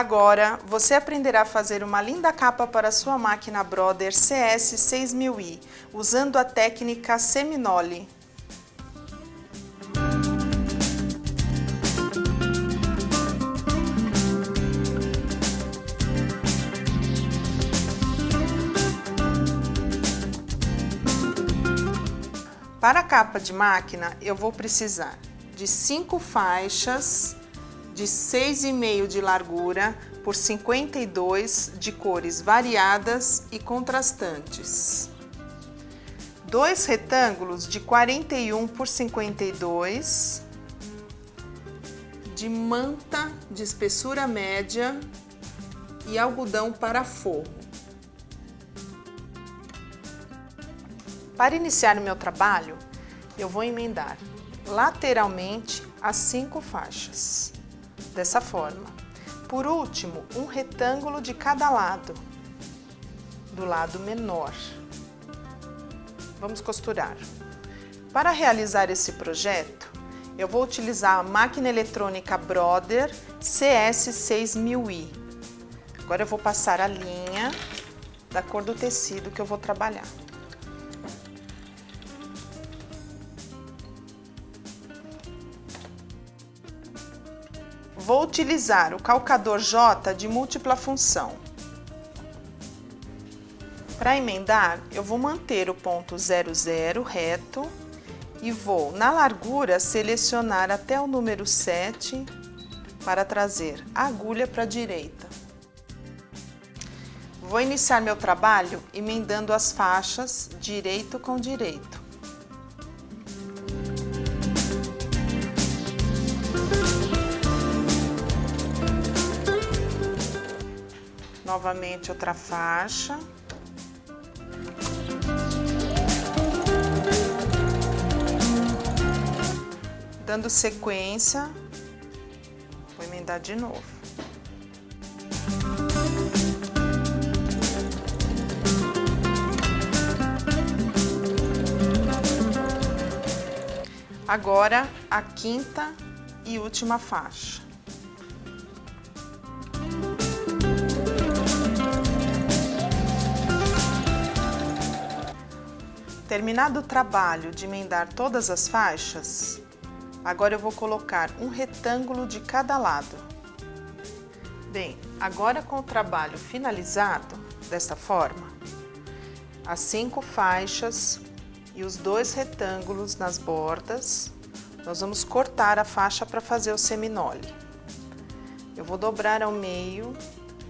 Agora, você aprenderá a fazer uma linda capa para sua máquina Brother CS6000i, usando a técnica Seminole. Para a capa de máquina, eu vou precisar de 5 faixas de 6,5 de largura por 52 de cores variadas e contrastantes. 2 retângulos de 41 por 52 de manta de espessura média e algodão para forro. Para iniciar o meu trabalho, eu vou emendar lateralmente as 5 faixas, dessa forma. Por último, um retângulo de cada lado, do lado menor. Vamos costurar. Para realizar esse projeto, eu vou utilizar a máquina eletrônica Brother CS6000i. Agora eu vou passar a linha da cor do tecido que eu vou trabalhar. Vou utilizar o calcador J de múltipla função. Para emendar, eu vou manter o ponto 00 reto e vou, na largura, selecionar até o número 7 para trazer a agulha para a direita. Vou iniciar meu trabalho emendando as faixas direito com direito. Novamente outra faixa. Dando sequência, vou emendar de novo. Agora, a quinta e última faixa. Terminado o trabalho de emendar todas as faixas, agora eu vou colocar um retângulo de cada lado. Bem, agora com o trabalho finalizado, desta forma, as 5 faixas e os 2 retângulos nas bordas, nós vamos cortar a faixa para fazer o seminole. Eu vou dobrar ao meio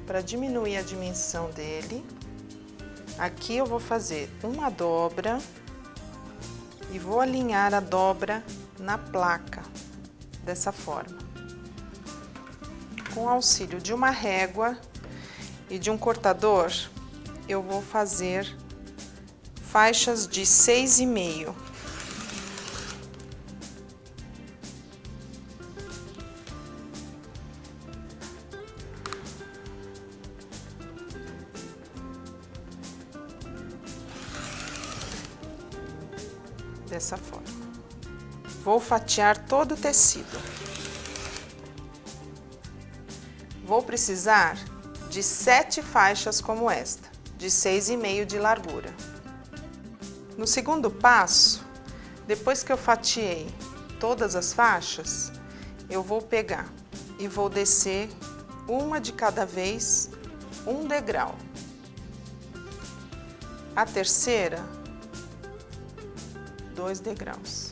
para diminuir a dimensão dele. Aqui eu vou fazer uma dobra e vou alinhar a dobra na placa, dessa forma. Com o auxílio de uma régua e de um cortador, eu vou fazer faixas de 6,5. Dessa forma. Vou fatiar todo o tecido. Vou precisar de 7 faixas como esta, de 6,5 de largura. No segundo passo, depois que eu fatiei todas as faixas, eu vou pegar e vou descer uma de cada vez, um degrau. A terceira, 2 degraus.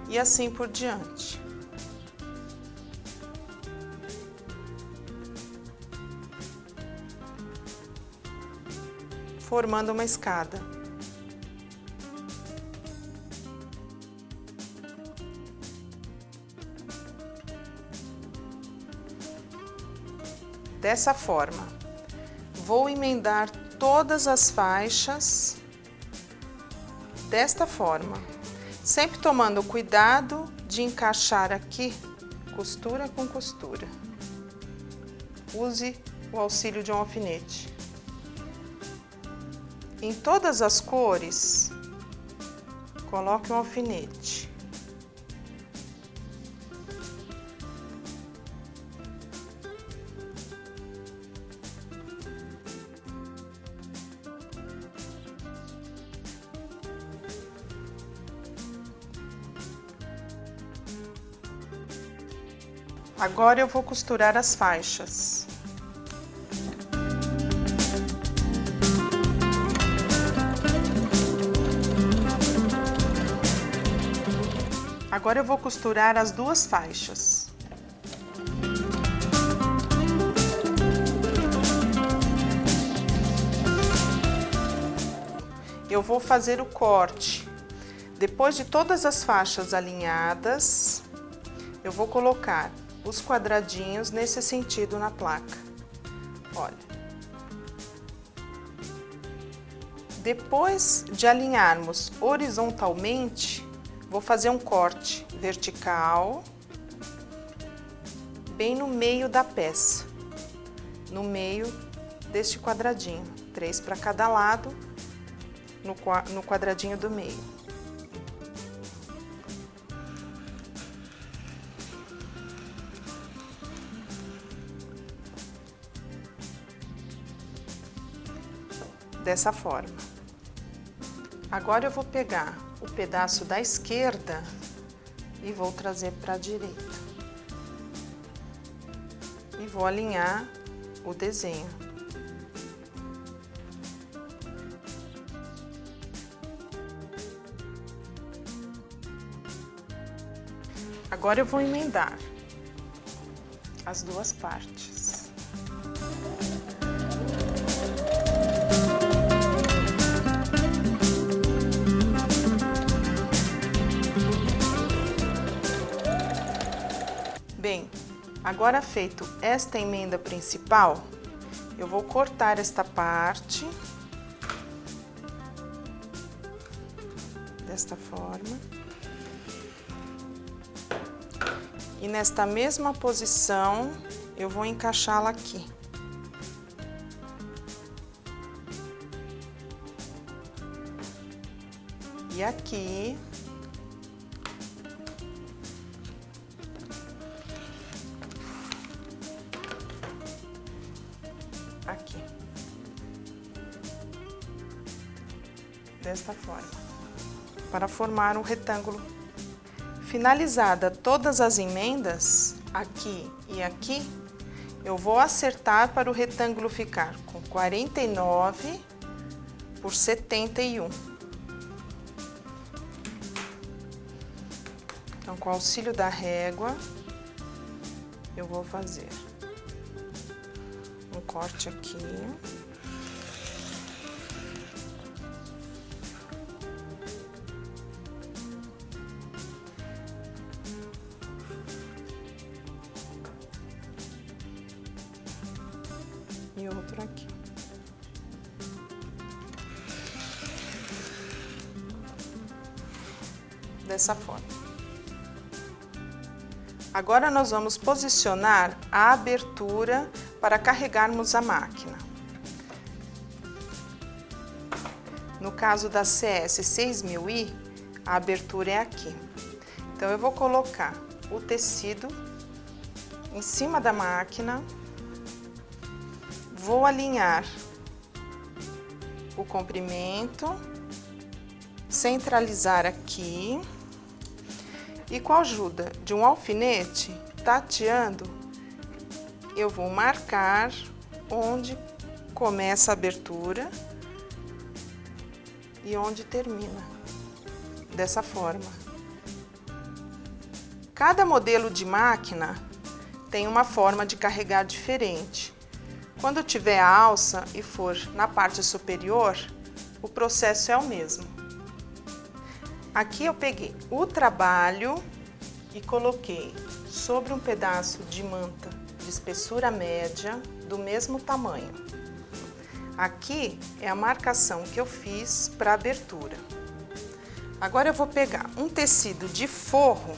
E assim por diante. Formando uma escada. Dessa forma, vou emendar todas as faixas desta forma, sempre tomando cuidado de encaixar aqui costura com costura. Use o auxílio de um alfinete. Em todas as cores, coloque um alfinete. Agora eu vou costurar as faixas. Agora eu vou costurar as duas faixas. Eu vou fazer o corte. Depois de todas as faixas alinhadas, eu vou colocar os quadradinhos nesse sentido na placa. Olha. Depois de alinharmos horizontalmente, vou fazer um corte vertical, bem no meio da peça, no meio deste quadradinho, 3 para cada lado, no quadradinho do meio. Dessa forma. Agora eu vou pegar o pedaço da esquerda e vou trazer para a direita. E vou alinhar o desenho. Agora eu vou emendar as duas partes. Bem, agora feito esta emenda principal, eu vou cortar esta parte desta forma. E nesta mesma posição, eu vou encaixá-la aqui. E aqui. Aqui. Desta forma. Para formar um retângulo. Finalizada todas as emendas, aqui e aqui, eu vou acertar para o retângulo ficar com 49 por 71. Então, com o auxílio da régua, eu vou fazer um corte aqui. E outro aqui. Dessa forma. Agora nós vamos posicionar a abertura para carregarmos a máquina. No caso da CS 6000i, a abertura é aqui. Então eu vou colocar o tecido em cima da máquina. Vou alinhar o comprimento, centralizar aqui e com a ajuda de um alfinete, tateando, eu vou marcar onde começa a abertura e onde termina, dessa forma. Cada modelo de máquina tem uma forma de carregar diferente. Quando tiver a alça e for na parte superior, o processo é o mesmo. Aqui eu peguei o trabalho e coloquei sobre um pedaço de manta de espessura média do mesmo tamanho. Aqui é a marcação que eu fiz para a abertura. Agora eu vou pegar um tecido de forro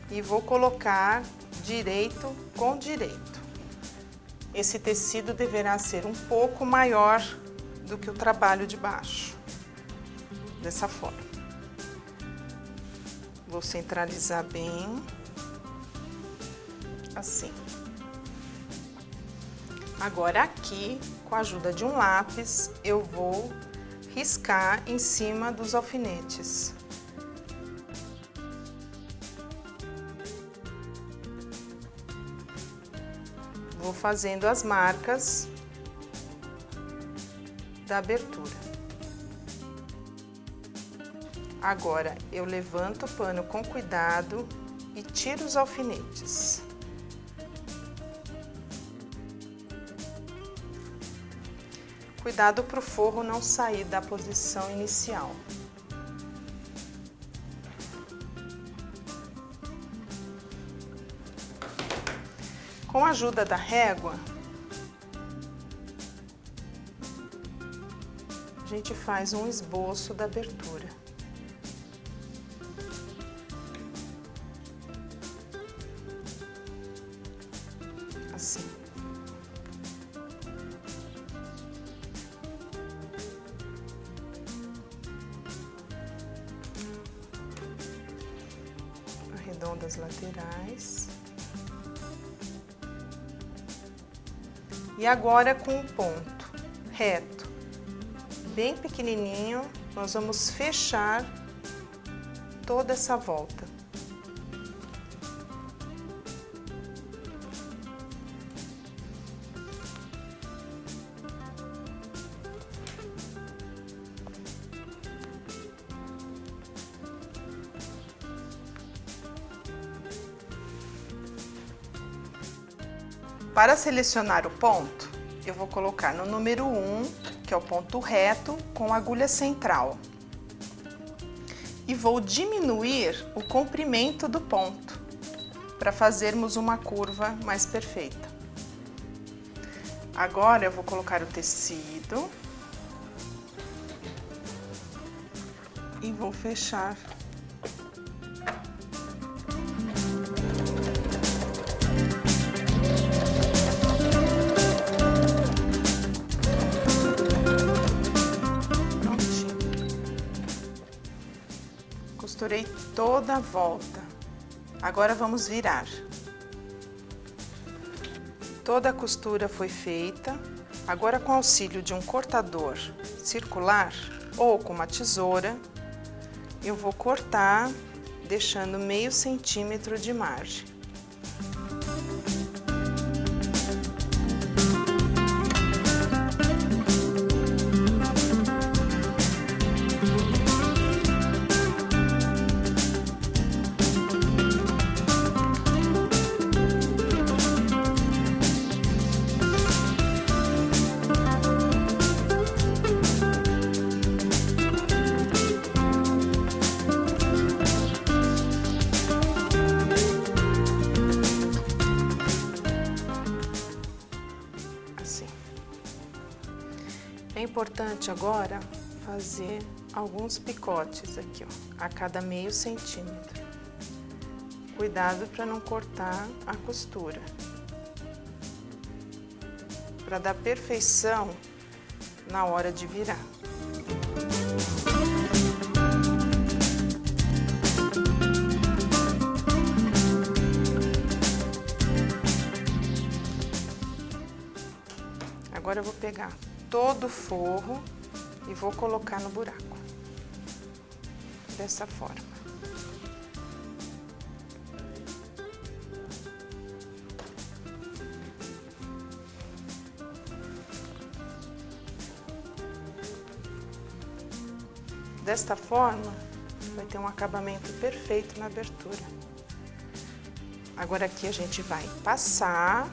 e vou colocar direito com direito. Esse tecido deverá ser um pouco maior do que o trabalho de baixo. Dessa forma. Vou centralizar bem. Assim. Agora aqui, com a ajuda de um lápis, eu vou riscar em cima dos alfinetes. vou fazendo as marcas da abertura. Agora, eu levanto o pano com cuidado e tiro os alfinetes. Cuidado para o forro não sair da posição inicial. Com a ajuda da régua, a gente faz um esboço da abertura. Assim. Arredonda as laterais. E agora com um ponto reto, bem pequenininho, nós vamos fechar toda essa volta. Para selecionar o ponto, eu vou colocar no número 1, que é o ponto reto, com a agulha central. E vou diminuir o comprimento do ponto, para fazermos uma curva mais perfeita. Agora eu vou colocar o tecido e vou fechar. Costurei toda a volta. Agora vamos virar. Toda a costura foi feita. Agora, com o auxílio de um cortador circular ou com uma tesoura, eu vou cortar, deixando meio centímetro de margem. É importante agora fazer alguns picotes aqui, ó, a cada meio centímetro. Cuidado para não cortar a costura. Para dar perfeição na hora de virar. Agora eu vou pegar todo o forro e vou colocar no buraco, dessa forma. Desta forma, vai ter um acabamento perfeito na abertura. Agora aqui a gente vai passar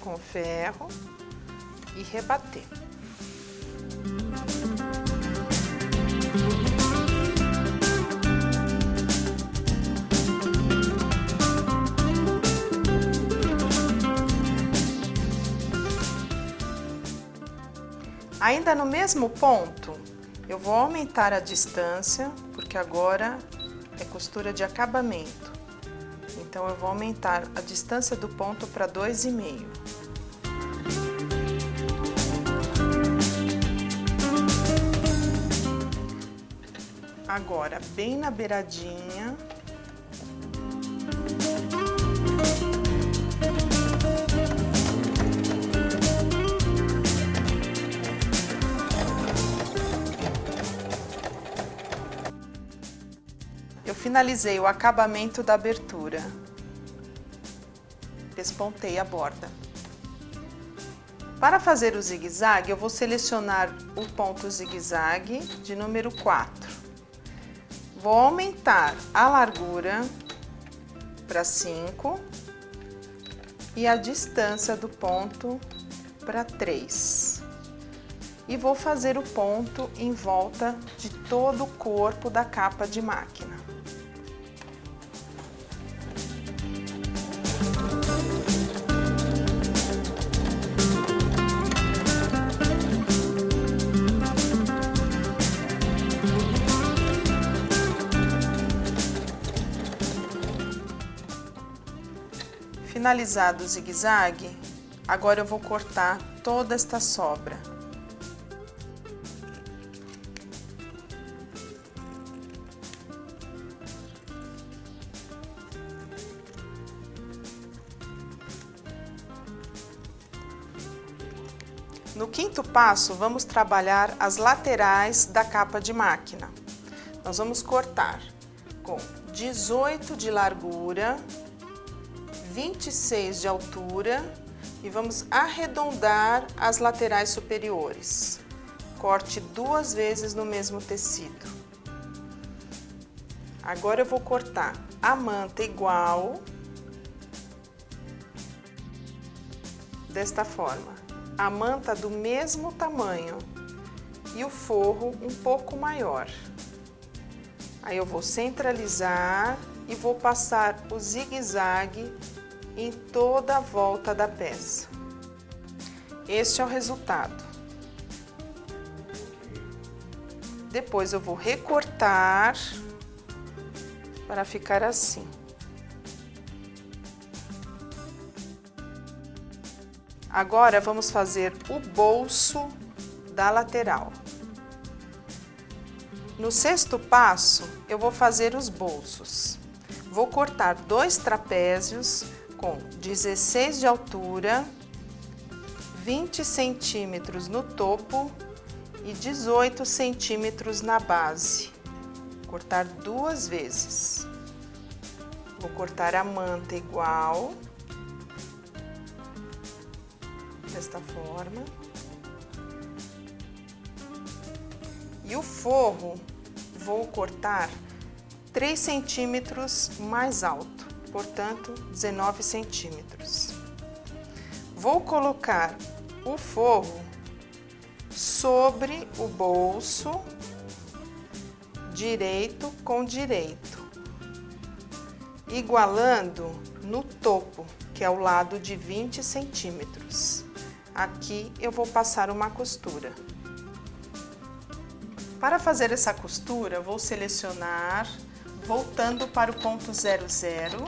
com o ferro e rebater. Ainda no mesmo ponto, eu vou aumentar a distância, porque agora é costura de acabamento. Então, eu vou aumentar a distância do ponto para 2,5. Agora, bem na beiradinha. Eu finalizei o acabamento da abertura. Despontei a borda. Para fazer o zigue-zague, eu vou selecionar o ponto zigue-zague de número 4. Vou aumentar a largura para 5 e a distância do ponto para 3. E vou fazer o ponto em volta de todo o corpo da capa de máquina. Finalizado o zigue-zague, agora eu vou cortar toda esta sobra. No quinto passo, vamos trabalhar as laterais da capa de máquina. Nós vamos cortar com 18 de largura, 26 de altura e vamos arredondar as laterais superiores. Corte 2 vezes no mesmo tecido. Agora eu vou cortar a manta igual, desta forma. A manta do mesmo tamanho e o forro um pouco maior. Aí eu vou centralizar e vou passar o zigue-zague em toda a volta da peça. Este é o resultado. Depois eu vou recortar para ficar assim. Agora vamos fazer o bolso da lateral. No sexto passo, eu vou fazer os bolsos. Vou cortar 2 trapézios com 16 de altura, 20 centímetros no topo e 18 centímetros na base. Cortar 2 vezes. Vou cortar a manta igual, desta forma. E o forro vou cortar 3 centímetros mais alto, portanto 19 centímetros. Vou colocar o forro sobre o bolso, direito com direito, igualando no topo, que é o lado de 20 centímetros. Aqui eu vou passar uma costura. Para fazer essa costura, vou selecionar, voltando para o ponto 00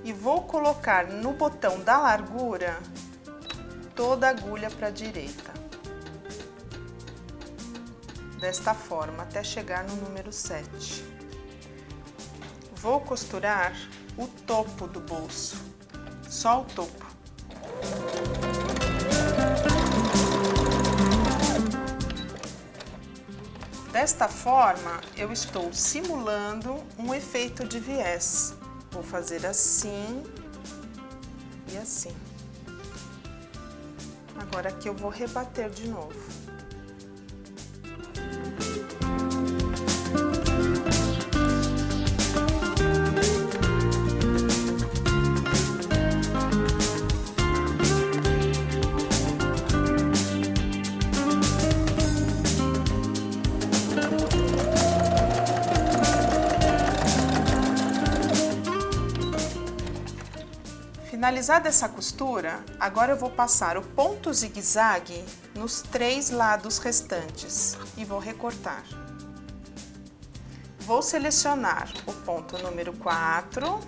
e vou colocar no botão da largura toda a agulha para a direita. Desta forma, até chegar no número 7. Vou costurar o topo do bolso, só o topo. Desta forma, eu estou simulando um efeito de viés. Vou fazer assim e assim. Agora aqui eu vou rebater de novo. Finalizada essa costura, agora eu vou passar o ponto zigue-zague nos 3 lados restantes e vou recortar. Vou selecionar o ponto número 4,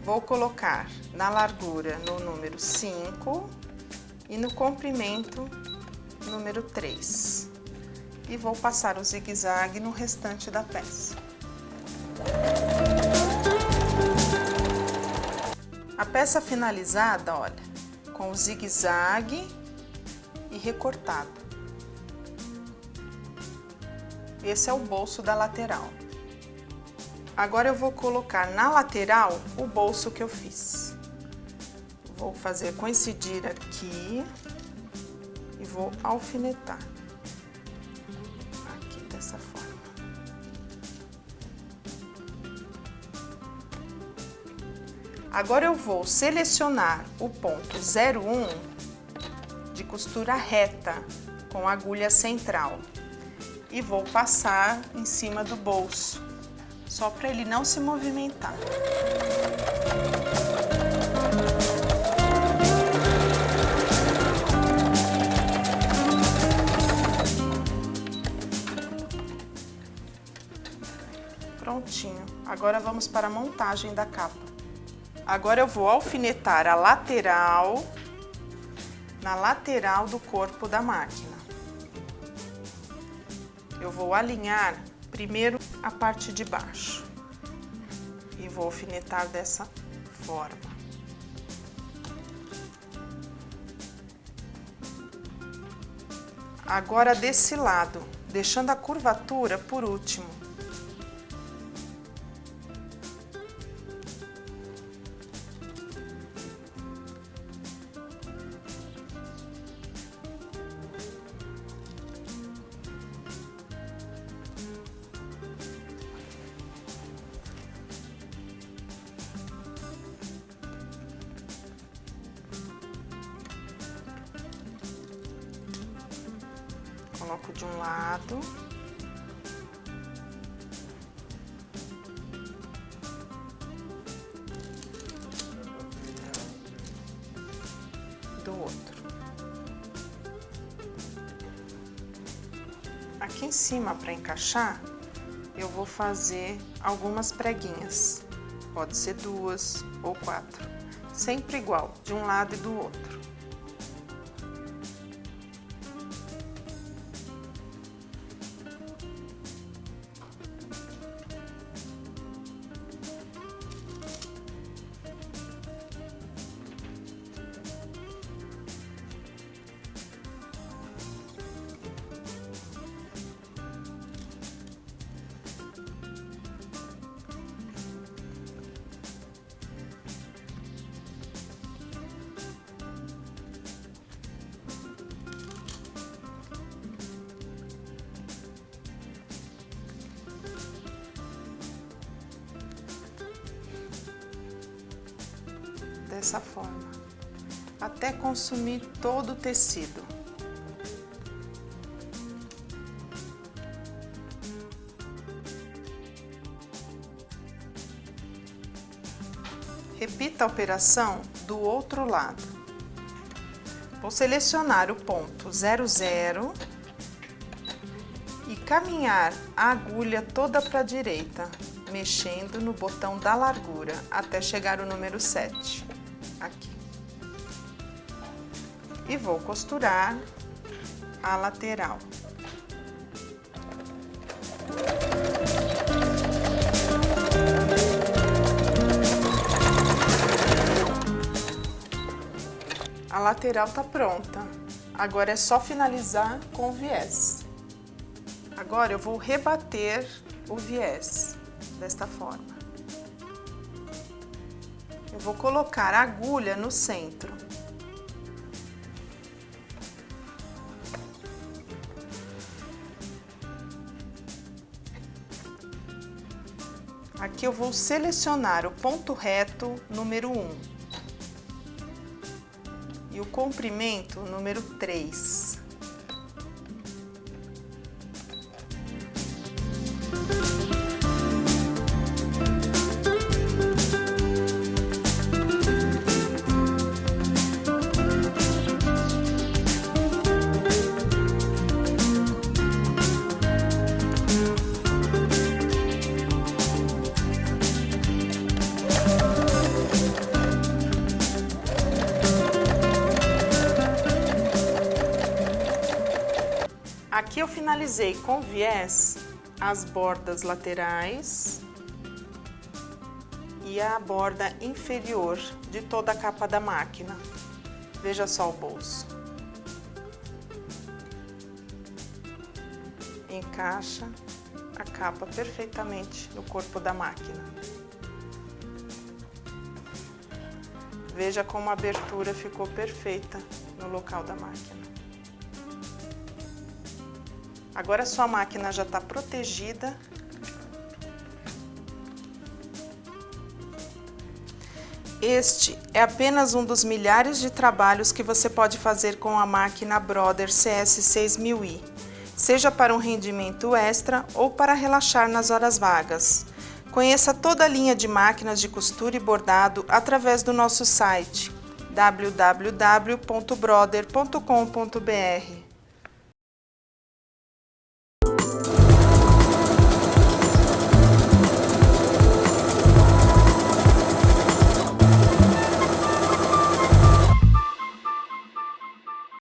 vou colocar na largura no número 5 e no comprimento número 3. E vou passar o zigue-zague no restante da peça. A peça finalizada, olha, com o zigue-zague e recortado. Esse é o bolso da lateral. Agora eu vou colocar na lateral o bolso que eu fiz. Vou fazer coincidir aqui e vou alfinetar aqui dessa forma. Agora eu vou selecionar o ponto 01 de costura reta com a agulha central e vou passar em cima do bolso, só para ele não se movimentar. Prontinho. Agora vamos para a montagem da capa. Agora eu vou alfinetar a lateral, na lateral do corpo da máquina. Eu vou alinhar primeiro a parte de baixo e vou alfinetar dessa forma. Agora desse lado, deixando a curvatura por último. Coloco de um lado. Do outro. Aqui em cima, para encaixar, eu vou fazer algumas preguinhas. Pode ser 2 ou 4. Sempre igual, de um lado e do outro. Dessa forma, até consumir todo o tecido. Repita a operação do outro lado. Vou selecionar o ponto 00 e caminhar a agulha toda para a direita, mexendo no botão da largura até chegar o número 7. Aqui. E vou costurar a lateral. A lateral tá pronta. Agora é só finalizar com o viés. Agora eu vou rebater o viés desta forma. Eu vou colocar a agulha no centro. Aqui eu vou selecionar o ponto reto número 1 e o comprimento número 3. Aqui eu finalizei com viés as bordas laterais e a borda inferior de toda a capa da máquina. Veja só o bolso. Encaixa a capa perfeitamente no corpo da máquina. Veja como a abertura ficou perfeita no local da máquina. Agora sua máquina já está protegida. Este é apenas um dos milhares de trabalhos que você pode fazer com a máquina Brother CS6000i, seja para um rendimento extra ou para relaxar nas horas vagas. Conheça toda a linha de máquinas de costura e bordado através do nosso site www.brother.com.br.